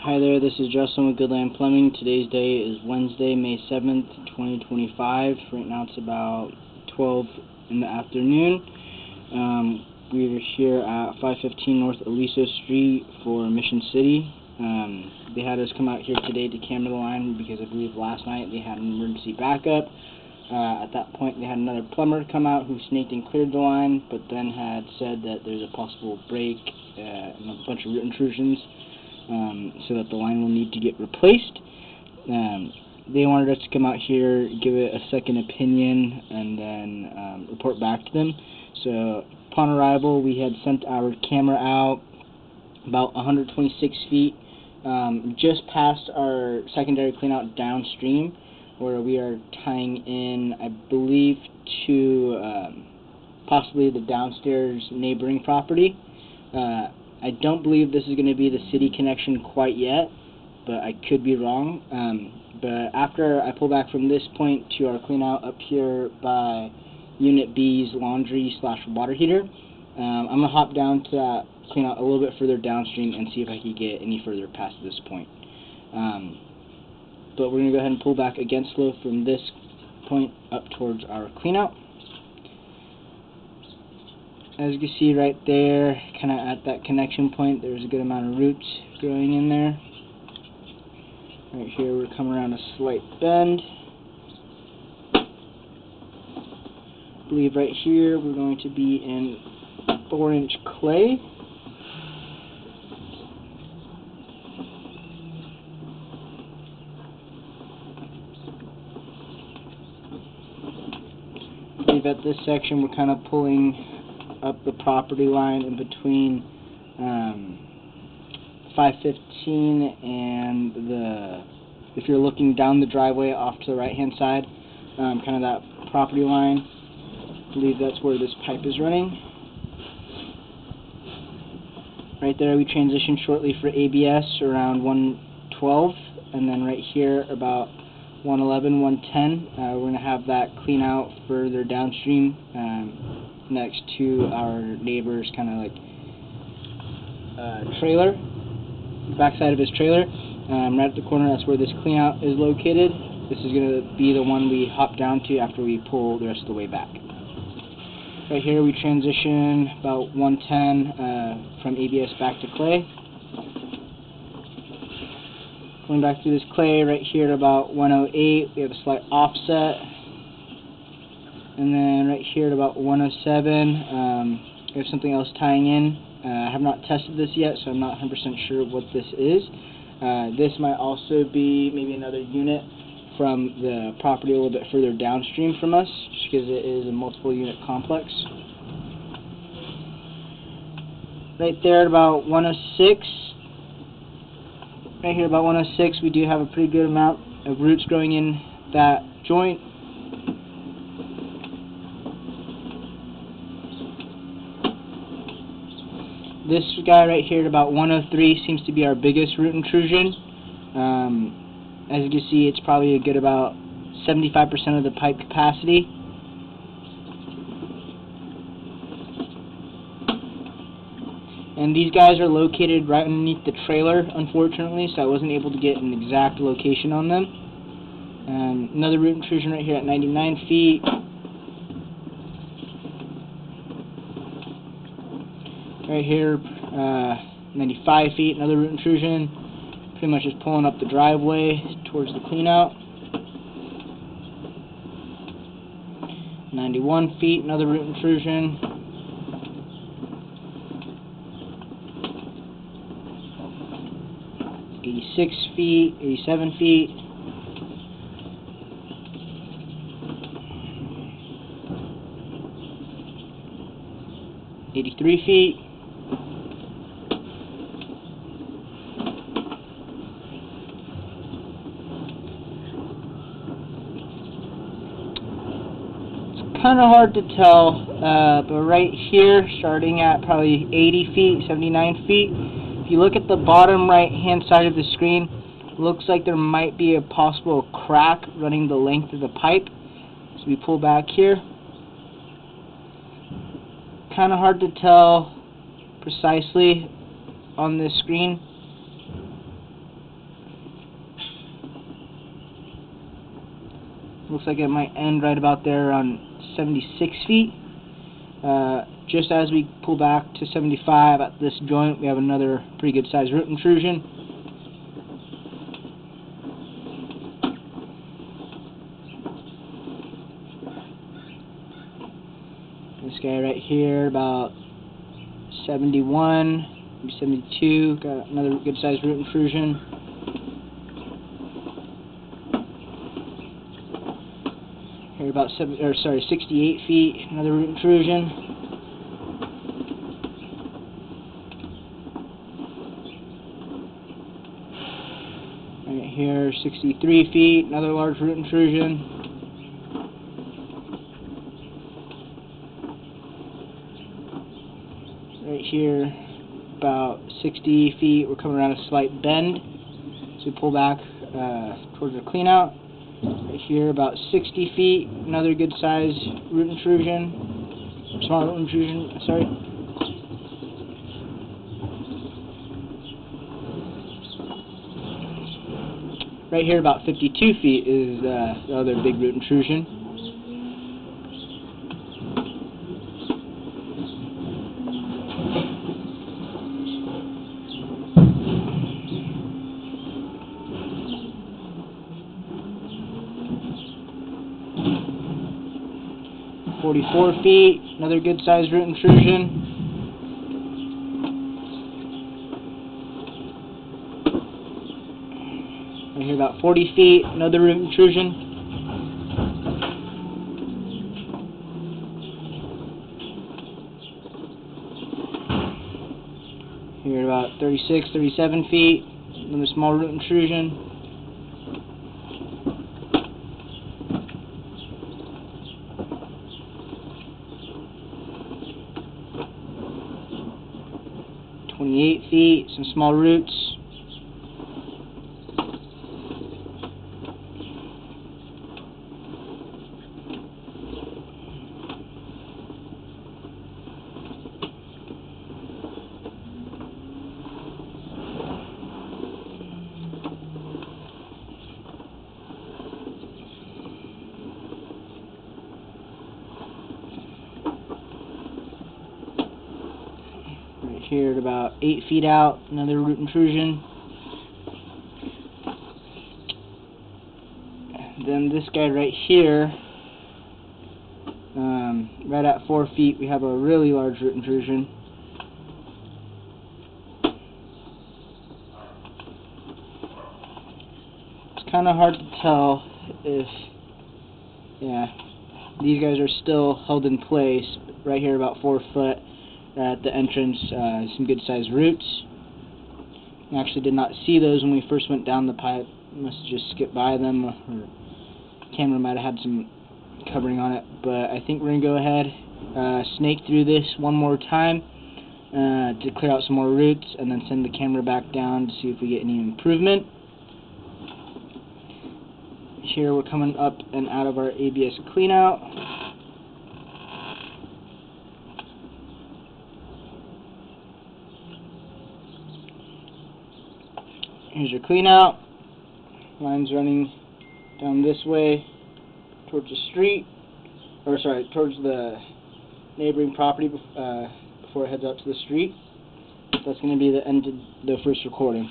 Hi there, this is Justin with Goodland Plumbing. Today's day is Wednesday, May 7th, 2025. Right now it's about 12 in the afternoon. We're here at 515 North Aliso Street for Mission City. They had us come out here today to camera the line because I believe last night they had an emergency backup. At that point they had another plumber come out who snaked and cleared the line, but then had said that there's a possible break and a bunch of root intrusions. So that the line will need to get replaced. They wanted us to come out here, give it a second opinion, and then report back to them. So upon arrival, we had sent our camera out about 126 feet, just past our secondary cleanout downstream, where we are tying in, I believe, to possibly the downstairs neighboring property. I don't believe this is going to be the city connection quite yet, but I could be wrong. But after I pull back from this point to our clean out up here by Unit B's laundry/water heater, I'm going to hop down to that clean out a little bit further downstream and see if I can get any further past this point. But we're going to go ahead and pull back against flow from this point up towards our clean out. As you can see right there, kind of at that connection point, there's a good amount of roots growing in there. Right here, we're coming around a slight bend. I believe right here, we're going to be in 4-inch clay. I believe at this section, we're kind of pulling up the property line in between 515 and if you're looking down the driveway off to the right hand side, kind of that property line. I believe that's where this pipe is running. Right there we transition shortly for ABS around 112, and then right here about 111, 110, we're going to have that clean out further downstream next to our neighbor's kind of like trailer, backside of his trailer. Right at the corner, that's where this clean out is located. This is going to be the one we hop down to after we pull the rest of the way back. Right here we transition about 110 from ABS back to clay. Going back through this clay right here at about 108, we have a slight offset. And then right here at about 107, we have something else tying in. I have not tested this yet, so I'm not 100% sure what this is. This might also be maybe another unit from the property a little bit further downstream from us, just because it is a multiple unit complex. Right there at about 106, right here about 106, we do have a pretty good amount of roots growing in that joint. This guy right here at about 103 seems to be our biggest root intrusion. As you can see, it's probably a good about 75% of the pipe capacity. And these guys are located right underneath the trailer, unfortunately, so I wasn't able to get an exact location on them. Another root intrusion right here at 99 feet. Right here, 95 feet, another root intrusion. Pretty much just pulling up the driveway towards the cleanout. 91 feet, another root intrusion. .86 feet, 87 feet. .83 feet. Kind of hard to tell, but right here, starting at probably 80 feet, 79 feet, if you look at the bottom right hand side of the screen, it looks like there might be a possible crack running the length of the pipe. So we pull back here. Kind of hard to tell precisely on this screen. Looks like it might end right about there on 76 feet. Just as we pull back to 75 at this joint, we have another pretty good sized root intrusion. This guy right here, about 71, maybe 72, got another good sized root intrusion. Here about 68 feet, another root intrusion. Right here, 63 feet, another large root intrusion. Right here, about 60 feet, we're coming around a slight bend, so we pull back towards the cleanout. Right here, about 60 feet, another good size root intrusion, small root intrusion, sorry. Right here, about 52 feet, is the other big root intrusion. "44 feet, another good sized root intrusion. Right here, about 40 feet, another root intrusion. Here, about 36, 37 feet, another small root intrusion. "28 feet, some small roots. Right here at about 8 feet out, another root intrusion. Then this guy right here, right at 4 feet, we have a really large root intrusion. It's kind of hard to tell if, these guys are still held in place. Right here, about 4 foot at the entrance, some good sized roots. I actually did not see those when we first went down the pipe. Must have just skipped by them, or the camera might have had some covering on it. But I think we're going to go ahead, snake through this one more time to clear out some more roots, and then send the camera back down to see if we get any improvement. Here we're coming up and out of our ABS cleanout. Here's your cleanout. Line's running down this way towards the street, or sorry, towards the neighboring property before it heads out to the street. That's going to be the end of the first recording.